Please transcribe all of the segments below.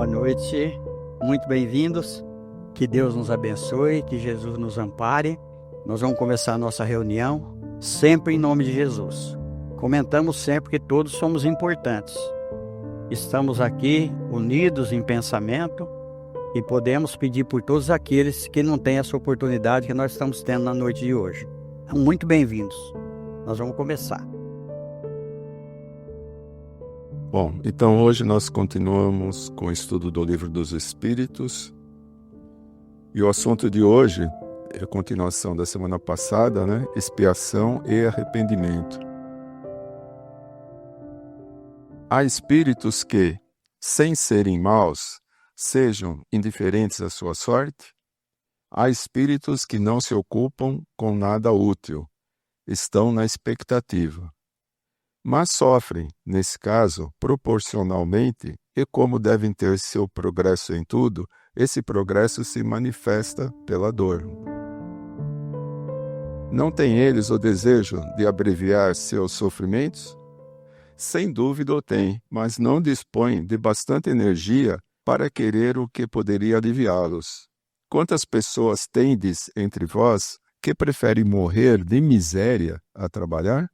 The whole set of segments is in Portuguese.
noite, muito bem-vindos, que Deus nos abençoe, que Jesus nos ampare. Nós vamos começar a nossa reunião, sempre em nome de Jesus. Comentamos sempre que todos somos importantes. Estamos aqui unidos em pensamento e podemos pedir por todos aqueles que não têm essa oportunidade que nós estamos tendo na noite de hoje. Então, muito bem-vindos. Nós vamos começar. Bom, então hoje nós continuamos com o estudo do Livro dos Espíritos. E o assunto de hoje é a continuação da semana passada, né? Expiação e arrependimento. Há espíritos que, sem serem maus, sejam indiferentes à sua sorte? Há espíritos que não se ocupam com nada útil, estão na expectativa. Mas sofrem, nesse caso, proporcionalmente, e como devem ter seu progresso em tudo, esse progresso se manifesta pela dor. Não têm eles o desejo de abreviar seus sofrimentos? Sem dúvida o têm, mas não dispõem de bastante energia para querer o que poderia aliviá-los. Quantas pessoas tendes entre vós que preferem morrer de miséria a trabalhar?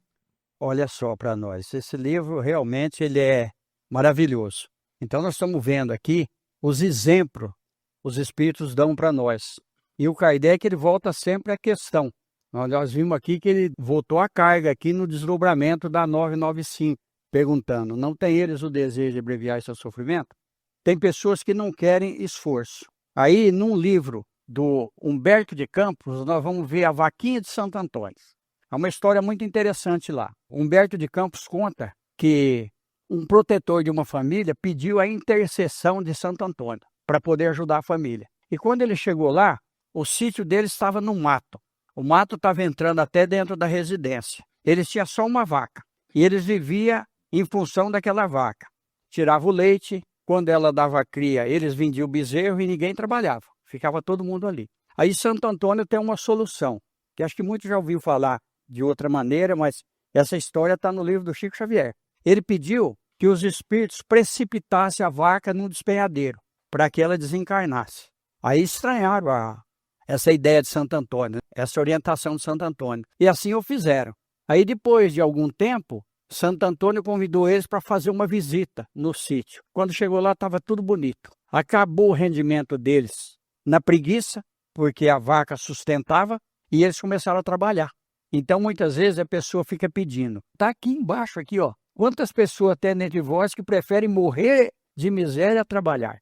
Olha só para nós, esse livro realmente ele é maravilhoso. Então nós estamos vendo aqui os exemplos que os espíritos dão para nós. E o Kardec ele volta sempre à questão. Nós vimos aqui que ele voltou a carga aqui no desdobramento da 995, perguntando, não tem eles o desejo de abreviar seu sofrimento? Tem pessoas que não querem esforço. Aí, num livro do Humberto de Campos, nós vamos ver a vaquinha de Santo Antônio. É uma história muito interessante lá. Humberto de Campos conta que um protetor de uma família pediu a intercessão de Santo Antônio para poder ajudar a família. E quando ele chegou lá, o sítio dele estava no mato. O mato estava entrando até dentro da residência. Eles tinham só uma vaca e eles viviam em função daquela vaca. Tirava o leite, quando ela dava cria, eles vendiam o bezerro e ninguém trabalhava. Ficava todo mundo ali. Aí Santo Antônio tem uma solução, que acho que muitos já ouviram falar de outra maneira, mas essa história está no livro do Chico Xavier. Ele pediu que os espíritos precipitassem a vaca num despenhadeiro, para que ela desencarnasse. Aí estranharam essa ideia de Santo Antônio, essa orientação de Santo Antônio. E assim o fizeram. Aí depois de algum tempo, Santo Antônio convidou eles para fazer uma visita no sítio. Quando chegou lá, estava tudo bonito. Acabou o rendimento deles na preguiça, porque a vaca sustentava, e eles começaram a trabalhar. Então, muitas vezes, a pessoa fica pedindo. Está aqui embaixo, aqui, ó. Quantas pessoas tem entre vós que preferem morrer de miséria a trabalhar?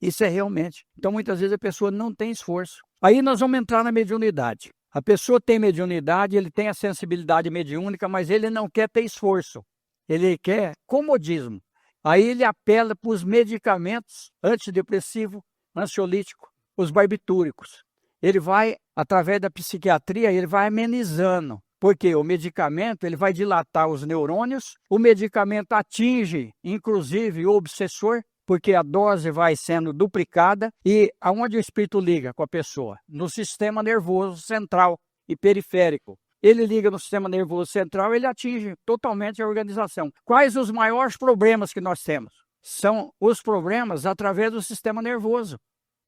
Isso é realmente. Então, muitas vezes, a pessoa não tem esforço. Aí nós vamos entrar na mediunidade. A pessoa tem mediunidade, ele tem a sensibilidade mediúnica, mas ele não quer ter esforço. Ele quer comodismo. Aí ele apela para os medicamentos antidepressivo, ansiolítico, os barbitúricos. Ele vai, através da psiquiatria, ele vai amenizando. Porque o medicamento ele vai dilatar os neurônios, o medicamento atinge, inclusive, o obsessor, porque a dose vai sendo duplicada. E aonde o espírito liga com a pessoa? No sistema nervoso central e periférico. Ele liga no sistema nervoso central, ele atinge totalmente a organização. Quais os maiores problemas que nós temos? São os problemas através do sistema nervoso.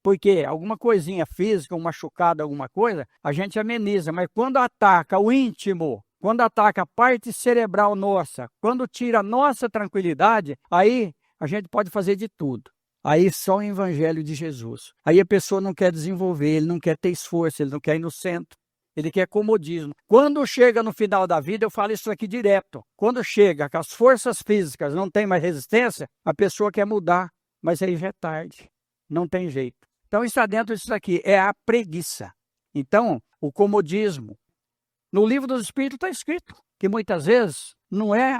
Porque alguma coisinha física, um machucado, alguma coisa, a gente ameniza. Mas quando ataca o íntimo, quando ataca a parte cerebral nossa, quando tira a nossa tranquilidade, aí a gente pode fazer de tudo. Aí só o evangelho de Jesus. Aí a pessoa não quer desenvolver, ele não quer ter esforço, ele não quer ir no centro. Ele quer comodismo. Quando chega no final da vida, eu falo isso aqui direto. Quando chega que as forças físicas não têm mais resistência, a pessoa quer mudar. Mas aí já é tarde. Não tem jeito. Então, está dentro disso aqui, é a preguiça. Então, o comodismo. No livro dos Espíritos está escrito que muitas vezes não é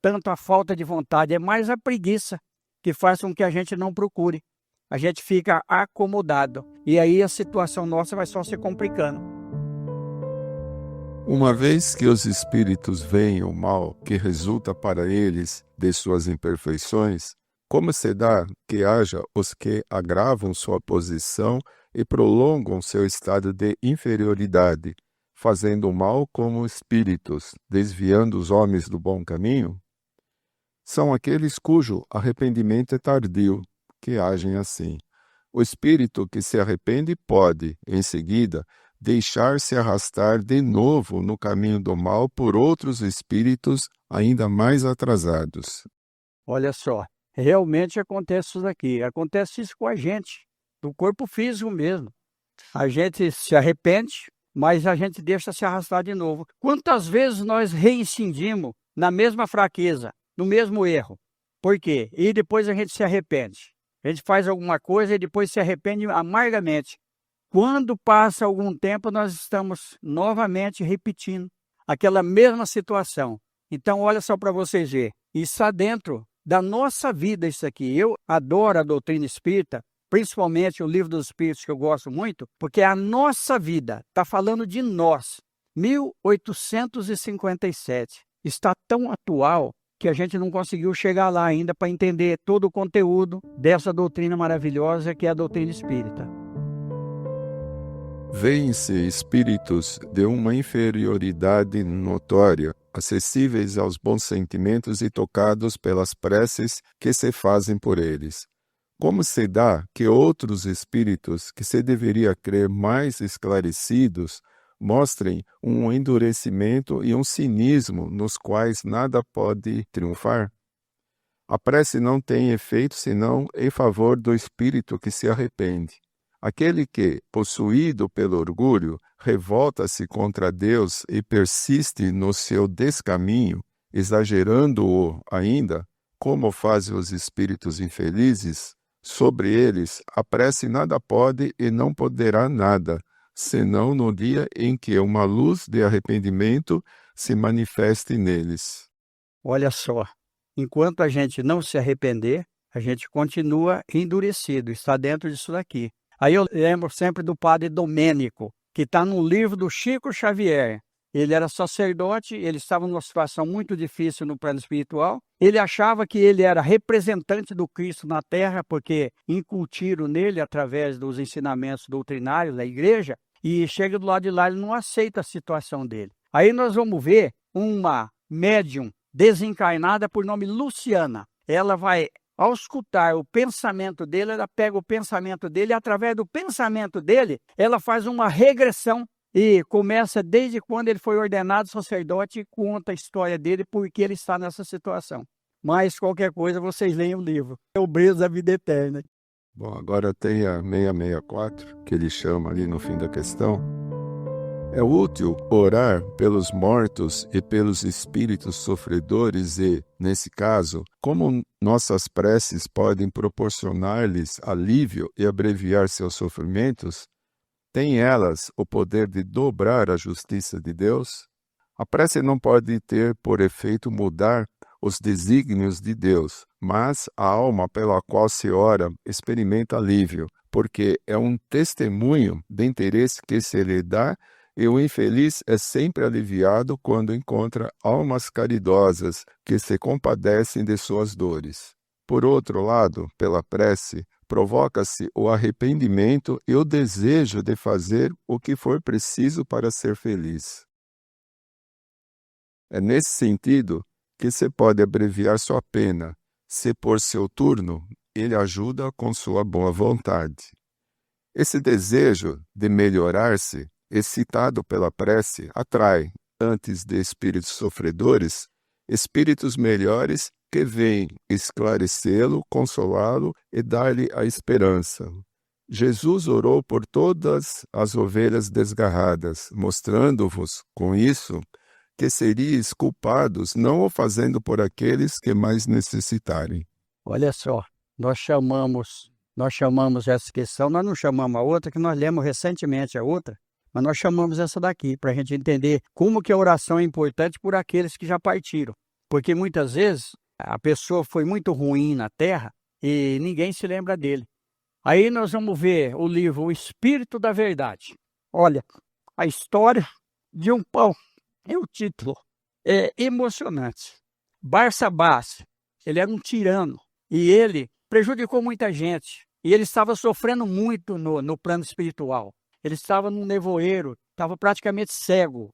tanto a falta de vontade, é mais a preguiça que faz com que a gente não procure. A gente fica acomodado. E aí a situação nossa vai só se complicando. Uma vez que os espíritos veem o mal que resulta para eles de suas imperfeições, como se dá que haja os que agravam sua posição e prolongam seu estado de inferioridade, fazendo mal como espíritos, desviando os homens do bom caminho? São aqueles cujo arrependimento é tardio, que agem assim. O espírito que se arrepende pode, em seguida, deixar-se arrastar de novo no caminho do mal por outros espíritos ainda mais atrasados. Olha só, realmente acontece isso daqui. Acontece isso com a gente, do corpo físico mesmo. A gente se arrepende, mas a gente deixa se arrastar de novo. Quantas vezes nós reincidimos na mesma fraqueza, no mesmo erro? Por quê? E depois a gente se arrepende. A gente faz alguma coisa e depois se arrepende amargamente. Quando passa algum tempo, nós estamos novamente repetindo aquela mesma situação. Então, olha só para vocês verem. Isso está dentro da nossa vida, isso aqui. Eu adoro a doutrina espírita, principalmente o Livro dos Espíritos, que eu gosto muito, porque a nossa vida está falando de nós. 1857 está tão atual que a gente não conseguiu chegar lá ainda para entender todo o conteúdo dessa doutrina maravilhosa que é a doutrina espírita. Veem-se espíritos de uma inferioridade notória, acessíveis aos bons sentimentos e tocados pelas preces que se fazem por eles. Como se dá que outros espíritos, que se deveria crer mais esclarecidos, mostrem um endurecimento e um cinismo nos quais nada pode triunfar? A prece não tem efeito senão em favor do espírito que se arrepende. Aquele que, possuído pelo orgulho, revolta-se contra Deus e persiste no seu descaminho, exagerando-o ainda, como fazem os espíritos infelizes, sobre eles a prece nada pode e não poderá nada, senão no dia em que uma luz de arrependimento se manifeste neles. Olha só, enquanto a gente não se arrepender, a gente continua endurecido, está dentro disso daqui. Aí eu lembro sempre do padre Domênico, que está no livro do Chico Xavier. Ele era sacerdote, ele estava numa situação muito difícil no plano espiritual. Ele achava que ele era representante do Cristo na Terra, porque incutiram nele através dos ensinamentos doutrinários da igreja, e chega do lado de lá, ele não aceita a situação dele. Aí nós vamos ver uma médium desencarnada por nome Luciana. Ela vai, ao escutar o pensamento dele, ela pega o pensamento dele e através do pensamento dele, ela faz uma regressão e começa desde quando ele foi ordenado sacerdote e conta a história dele, porque ele está nessa situação. Mas qualquer coisa, vocês leem o livro. É o Brisa da Vida Eterna. Bom, agora tem a 664, que ele chama ali no fim da questão. É útil orar pelos mortos e pelos espíritos sofredores e, nesse caso, como nossas preces podem proporcionar-lhes alívio e abreviar seus sofrimentos, têm elas o poder de dobrar a justiça de Deus? A prece não pode ter por efeito mudar os desígnios de Deus, mas a alma pela qual se ora experimenta alívio, porque é um testemunho de interesse que se lhe dá, e o infeliz é sempre aliviado quando encontra almas caridosas que se compadecem de suas dores. Por outro lado, pela prece, provoca-se o arrependimento e o desejo de fazer o que for preciso para ser feliz. É nesse sentido que se pode abreviar sua pena, se por seu turno ele ajuda com sua boa vontade. Esse desejo de melhorar-se, excitado pela prece, atrai, antes de espíritos sofredores, espíritos melhores que vêm esclarecê-lo, consolá-lo e dar-lhe a esperança. Jesus orou por todas as ovelhas desgarradas, mostrando-vos, com isso, que seríeis culpados não o fazendo por aqueles que mais necessitarem. Olha só, nós chamamos essa questão, nós não chamamos a outra, que nós lemos recentemente a outra, mas nós chamamos essa daqui, para a gente entender como que a oração é importante por aqueles que já partiram. Porque muitas vezes a pessoa foi muito ruim na Terra e ninguém se lembra dele. Aí nós vamos ver o livro O Espírito da Verdade. Olha, a história de um pão, é o título, é emocionante. Barsabás, ele era um tirano e ele prejudicou muita gente. E ele estava sofrendo muito no plano espiritual. Ele estava num nevoeiro, estava praticamente cego.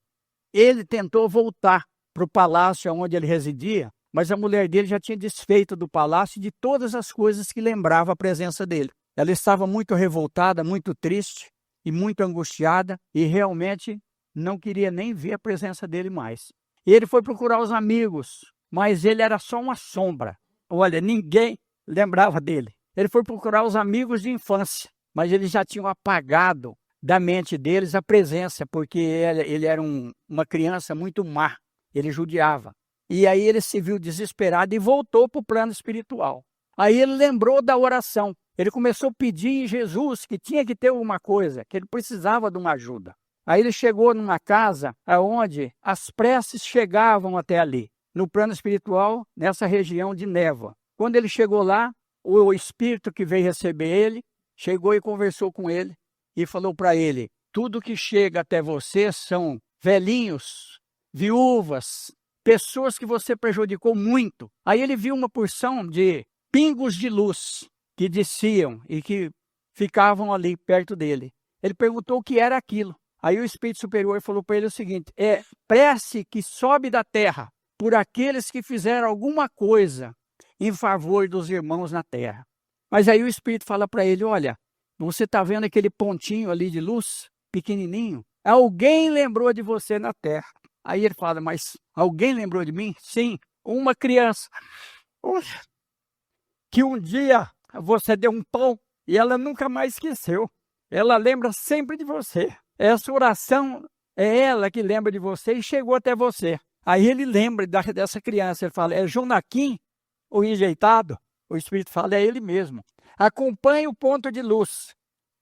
Ele tentou voltar para o palácio onde ele residia, mas a mulher dele já tinha desfeito do palácio de todas as coisas que lembravam a presença dele. Ela estava muito revoltada, muito triste e muito angustiada e realmente não queria nem ver a presença dele mais. E ele foi procurar os amigos, mas ele era só uma sombra. Olha, ninguém lembrava dele. Ele foi procurar os amigos de infância, mas eles já tinham apagado da mente deles a presença, porque ele era uma criança muito má, ele judiava. E aí ele se viu desesperado e voltou para o plano espiritual. Aí ele lembrou da oração. Ele começou a pedir em Jesus que tinha que ter alguma coisa, que ele precisava de uma ajuda. Aí ele chegou numa casa onde as preces chegavam até ali, no plano espiritual, nessa região de Névoa. Quando ele chegou lá, o espírito que veio receber ele, chegou e conversou com ele e falou para ele: tudo que chega até você são velhinhos, viúvas, pessoas que você prejudicou muito. Aí ele viu uma porção de pingos de luz que desciam e que ficavam ali perto dele. Ele perguntou o que era aquilo. Aí o Espírito Superior falou para ele o seguinte: é prece que sobe da terra por aqueles que fizeram alguma coisa em favor dos irmãos na terra. Mas aí o Espírito fala para ele: olha, você está vendo aquele pontinho ali de luz, pequenininho? Alguém lembrou de você na terra. Aí ele fala: mas alguém lembrou de mim? Sim, uma criança que um dia você deu um pão e ela nunca mais esqueceu. Ela lembra sempre de você. Essa oração é ela que lembra de você e chegou até você. Aí ele lembra dessa criança. Ele fala: é Jonaquim, o enjeitado? O Espírito fala: é ele mesmo. Acompanhe o ponto de luz,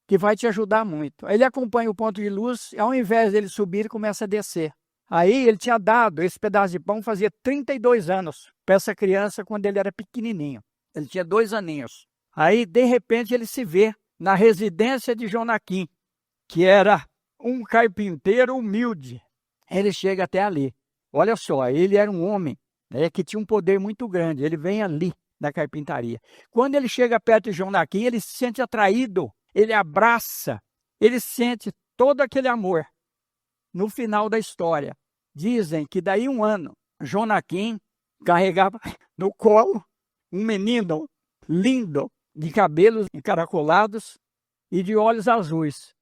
que vai te ajudar muito. Ele acompanha o ponto de luz e ao invés dele subir, ele começa a descer. Aí ele tinha dado esse pedaço de pão, fazia 32 anos, para essa criança quando ele era pequenininho. Ele tinha 2 aninhos. Aí, de repente, ele se vê na residência de Jonaquim, que era um carpinteiro humilde. Ele chega até ali. Olha só, ele era um homem, né, que tinha um poder muito grande. Ele vem ali da carpintaria. Quando ele chega perto de Jonaquim, ele se sente atraído, ele abraça, ele sente todo aquele amor. No final da história, dizem que daí um ano, Jonaquim carregava no colo um menino lindo, de cabelos encaracolados e de olhos azuis.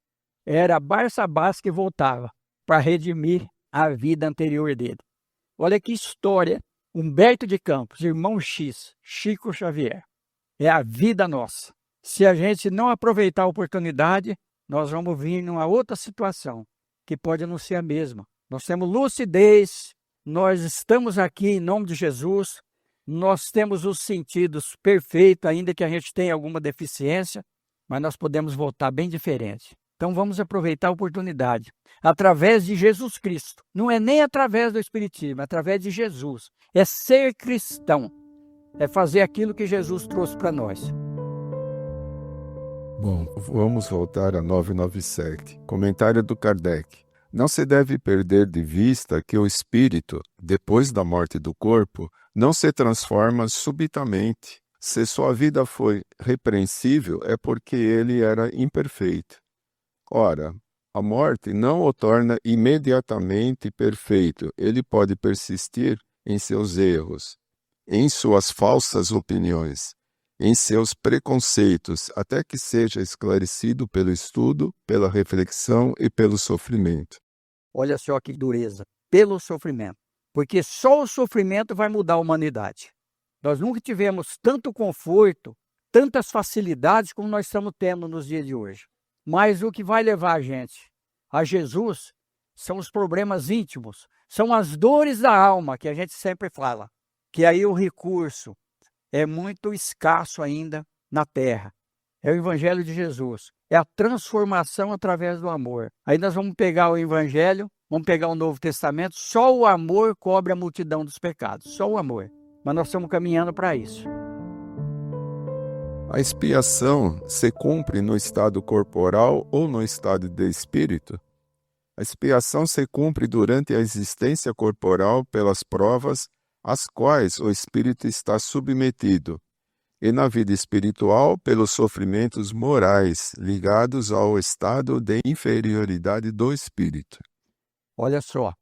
Era Barsabás que voltava para redimir a vida anterior dele. Olha que história. Humberto de Campos, irmão X, Chico Xavier. É a vida nossa. Se a gente não aproveitar a oportunidade, nós vamos vir numa outra situação, que pode não ser a mesma. Nós temos lucidez, nós estamos aqui em nome de Jesus, nós temos os sentidos perfeitos, ainda que a gente tenha alguma deficiência, mas nós podemos voltar bem diferente. Então vamos aproveitar a oportunidade, através de Jesus Cristo. Não é nem através do Espiritismo, é através de Jesus. É ser cristão, é fazer aquilo que Jesus trouxe para nós. Bom, vamos voltar a 997. Comentário do Kardec. Não se deve perder de vista que o espírito, depois da morte do corpo, não se transforma subitamente. Se sua vida foi repreensível, é porque ele era imperfeito. Ora, a morte não o torna imediatamente perfeito. Ele pode persistir em seus erros, em suas falsas opiniões, em seus preconceitos, até que seja esclarecido pelo estudo, pela reflexão e pelo sofrimento. Olha só que dureza, pelo sofrimento. Porque só o sofrimento vai mudar a humanidade. Nós nunca tivemos tanto conforto, tantas facilidades como nós estamos tendo nos dias de hoje. Mas o que vai levar a gente a Jesus são os problemas íntimos, são as dores da alma que a gente sempre fala. Que aí o recurso é muito escasso ainda na terra. É o Evangelho de Jesus. É a transformação através do amor. Aí nós vamos pegar o Evangelho, vamos pegar o Novo Testamento. Só o amor cobre a multidão dos pecados. Só o amor. Mas nós estamos caminhando para isso. A expiação se cumpre no estado corporal ou no estado de espírito? A expiação se cumpre durante a existência corporal pelas provas às quais o espírito está submetido, e na vida espiritual pelos sofrimentos morais ligados ao estado de inferioridade do espírito. Olha só,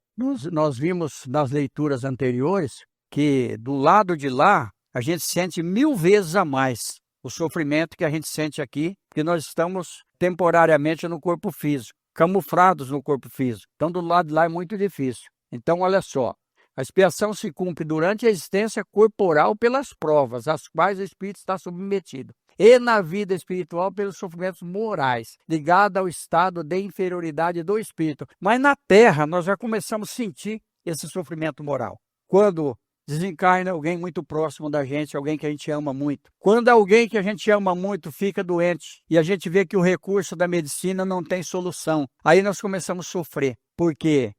nós vimos nas leituras anteriores que do lado de lá, a gente sente 1000 vezes a mais o sofrimento que a gente sente aqui, porque nós estamos temporariamente no corpo físico, camuflados no corpo físico. Então, do lado de lá é muito difícil. Então, olha só, a expiação se cumpre durante a existência corporal pelas provas, às quais o espírito está submetido, e na vida espiritual pelos sofrimentos morais, ligados ao estado de inferioridade do espírito. Mas na Terra, nós já começamos a sentir esse sofrimento moral. Quando desencarna alguém muito próximo da gente, alguém que a gente ama muito. Quando alguém que a gente ama muito fica doente e a gente vê que o recurso da medicina não tem solução, aí nós começamos a sofrer. Por quê?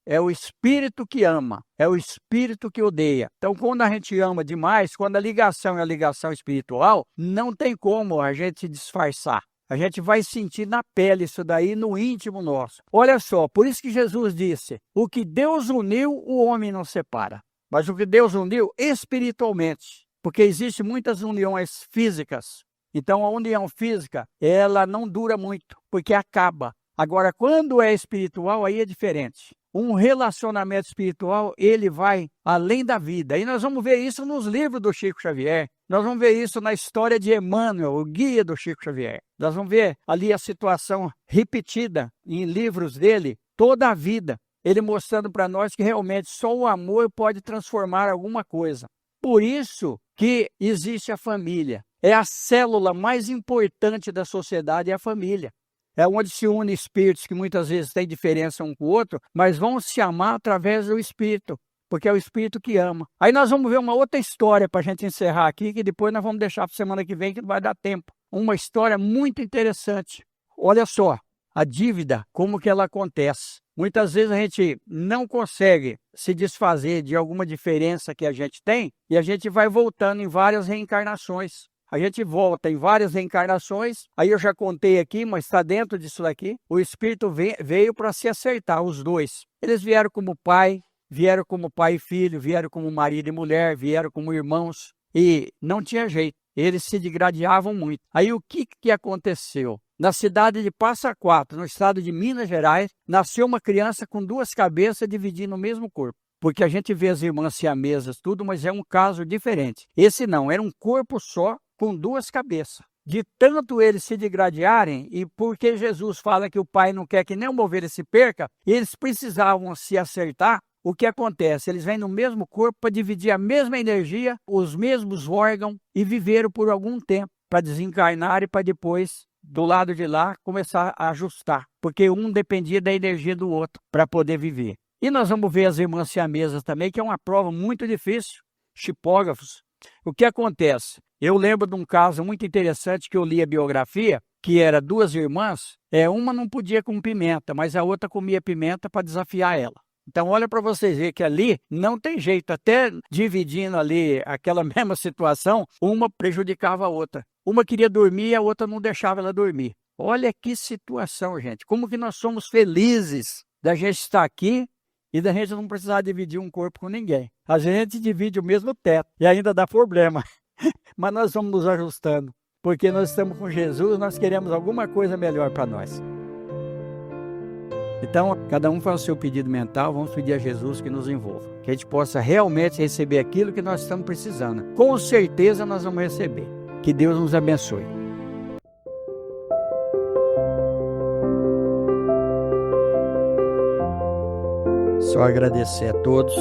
É o espírito que ama, é o espírito que odeia. Então, quando a gente ama demais, quando a ligação é a ligação espiritual, não tem como a gente disfarçar. A gente vai sentir na pele isso daí, no íntimo nosso. Olha só, por isso que Jesus disse, o que Deus uniu, o homem não separa. Mas o que Deus uniu espiritualmente, porque existem muitas uniões físicas. Então, a união física, ela não dura muito, porque acaba. Agora, quando é espiritual, aí é diferente. Um relacionamento espiritual, ele vai além da vida. E nós vamos ver isso nos livros do Chico Xavier. Nós vamos ver isso na história de Emmanuel, o guia do Chico Xavier. Nós vamos ver ali a situação repetida em livros dele toda a vida. Ele mostrando para nós que realmente só o amor pode transformar alguma coisa. Por isso que existe a família. É a célula mais importante da sociedade, é a família. É onde se unem espíritos que muitas vezes têm diferença um com o outro, mas vão se amar através do espírito, porque é o espírito que ama. Aí nós vamos ver uma outra história para a gente encerrar aqui, que depois nós vamos deixar para semana que vem, que não vai dar tempo. Uma história muito interessante. Olha só, a dívida, como que ela acontece. Muitas vezes a gente não consegue se desfazer de alguma diferença que a gente tem e a gente vai voltando em várias reencarnações. A gente volta em várias reencarnações, aí eu já contei aqui, mas está dentro disso daqui. O espírito veio para se acertar, os dois. Eles vieram como pai e filho, vieram como marido e mulher, vieram como irmãos e não tinha jeito. Eles se degradavam muito. Aí o que aconteceu? Na cidade de Passa Quatro, no estado de Minas Gerais, nasceu uma criança com 2 cabeças dividindo o mesmo corpo. Porque a gente vê as irmãs siamesas, tudo, mas é um caso diferente. Esse não, era um corpo só com 2 cabeças. De tanto eles se degradarem, e porque Jesus fala que o Pai não quer que nenhuma ovelha se perca, eles precisavam se acertar. O que acontece? Eles vêm no mesmo corpo para dividir a mesma energia, os mesmos órgãos, e viveram por algum tempo para desencarnar e para depois, do lado de lá, começar a ajustar. Porque um dependia da energia do outro para poder viver. E nós vamos ver as irmãs siamesas também, que é uma prova muito difícil, chipógrafos. O que acontece? Eu lembro de um caso muito interessante que eu li a biografia, que era 2 irmãs, uma não podia com pimenta, mas a outra comia pimenta para desafiar ela. Então olha para vocês verem que ali não tem jeito, até dividindo ali aquela mesma situação, uma prejudicava a outra. Uma queria dormir e a outra não deixava ela dormir. Olha que situação, gente. Como que nós somos felizes da gente estar aqui e da gente não precisar dividir um corpo com ninguém. A gente divide o mesmo teto e ainda dá problema. Mas nós vamos nos ajustando, porque nós estamos com Jesus, nós queremos alguma coisa melhor para nós. Então, cada um faz o seu pedido mental, vamos pedir a Jesus que nos envolva. Que a gente possa realmente receber aquilo que nós estamos precisando. Com certeza nós vamos receber. Que Deus nos abençoe. Só agradecer a todos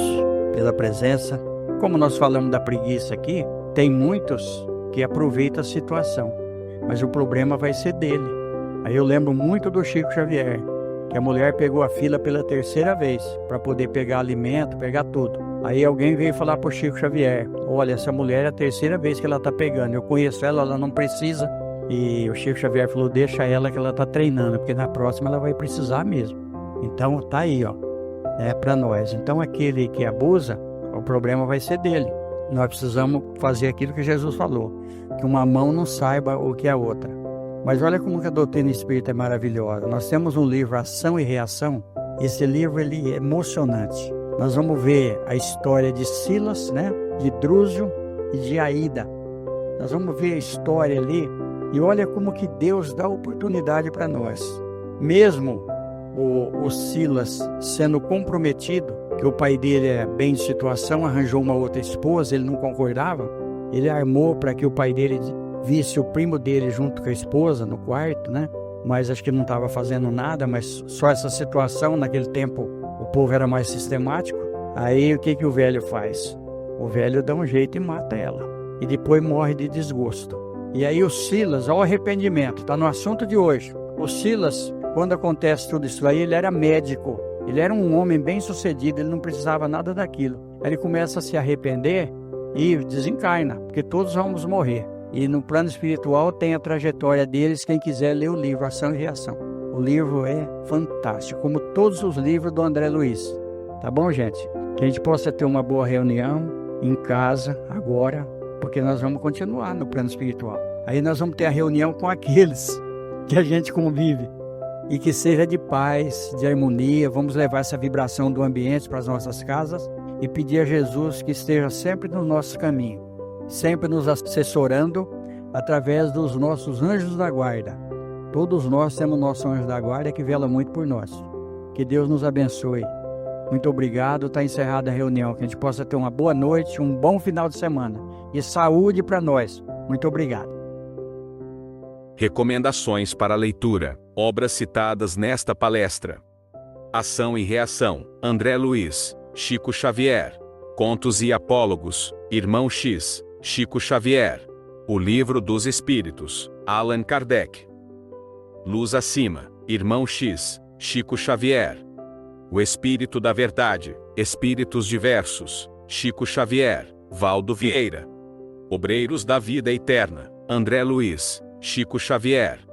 pela presença. Como nós falamos da preguiça aqui, tem muitos que aproveitam a situação, mas o problema vai ser dele. Aí eu lembro muito do Chico Xavier, que a mulher pegou a fila pela 3ª vez para poder pegar alimento, pegar tudo. Aí alguém veio falar para o Chico Xavier, olha, essa mulher é a 3ª vez que ela está pegando, eu conheço ela, ela não precisa. E o Chico Xavier falou, deixa ela que ela está treinando, porque na próxima ela vai precisar mesmo. Então tá aí, ó, é para nós. Então aquele que abusa, o problema vai ser dele. Nós precisamos fazer aquilo que Jesus falou, que uma mão não saiba o que é a outra. Mas olha como que a doutrina espírita é maravilhosa. Nós temos um livro, Ação e Reação. Esse livro ele é emocionante. Nós vamos ver a história de Silas, né? De Drúzio e de Aida. Nós vamos ver a história ali e olha como que Deus dá oportunidade para nós. Mesmo o Silas sendo comprometido, que o pai dele é bem de situação, arranjou uma outra esposa, ele não concordava. Ele armou para que o pai dele visse o primo dele junto com a esposa no quarto, né? Mas acho que ele não estava fazendo nada, mas só essa situação, naquele tempo o povo era mais sistemático. Aí o que o velho faz? O velho dá um jeito e mata ela. E depois morre de desgosto. E aí o Silas, olha o arrependimento, está no assunto de hoje. O Silas, quando acontece tudo isso aí, ele era médico. Ele era um homem bem sucedido, ele não precisava nada daquilo. Aí ele começa a se arrepender e desencarna, porque todos vamos morrer. E no plano espiritual tem a trajetória deles, quem quiser ler o livro Ação e Reação. O livro é fantástico, como todos os livros do André Luiz. Tá bom, gente? Que a gente possa ter uma boa reunião em casa agora, porque nós vamos continuar no plano espiritual. Aí nós vamos ter a reunião com aqueles que a gente convive. E que seja de paz, de harmonia. Vamos levar essa vibração do ambiente para as nossas casas e pedir a Jesus que esteja sempre no nosso caminho, sempre nos assessorando através dos nossos anjos da guarda. Todos nós temos nosso anjo da guarda que vela muito por nós. Que Deus nos abençoe. Muito obrigado. Está encerrada a reunião. Que a gente possa ter uma boa noite, um bom final de semana e saúde para nós. Muito obrigado. Recomendações para a leitura. Obras citadas nesta palestra: Ação e Reação, André Luiz, Chico Xavier. Contos e Apólogos, Irmão X, Chico Xavier. O Livro dos Espíritos, Allan Kardec. Luz Acima, Irmão X, Chico Xavier. O Espírito da Verdade, Espíritos Diversos, Chico Xavier, Valdo Vieira. Obreiros da Vida Eterna, André Luiz, Chico Xavier.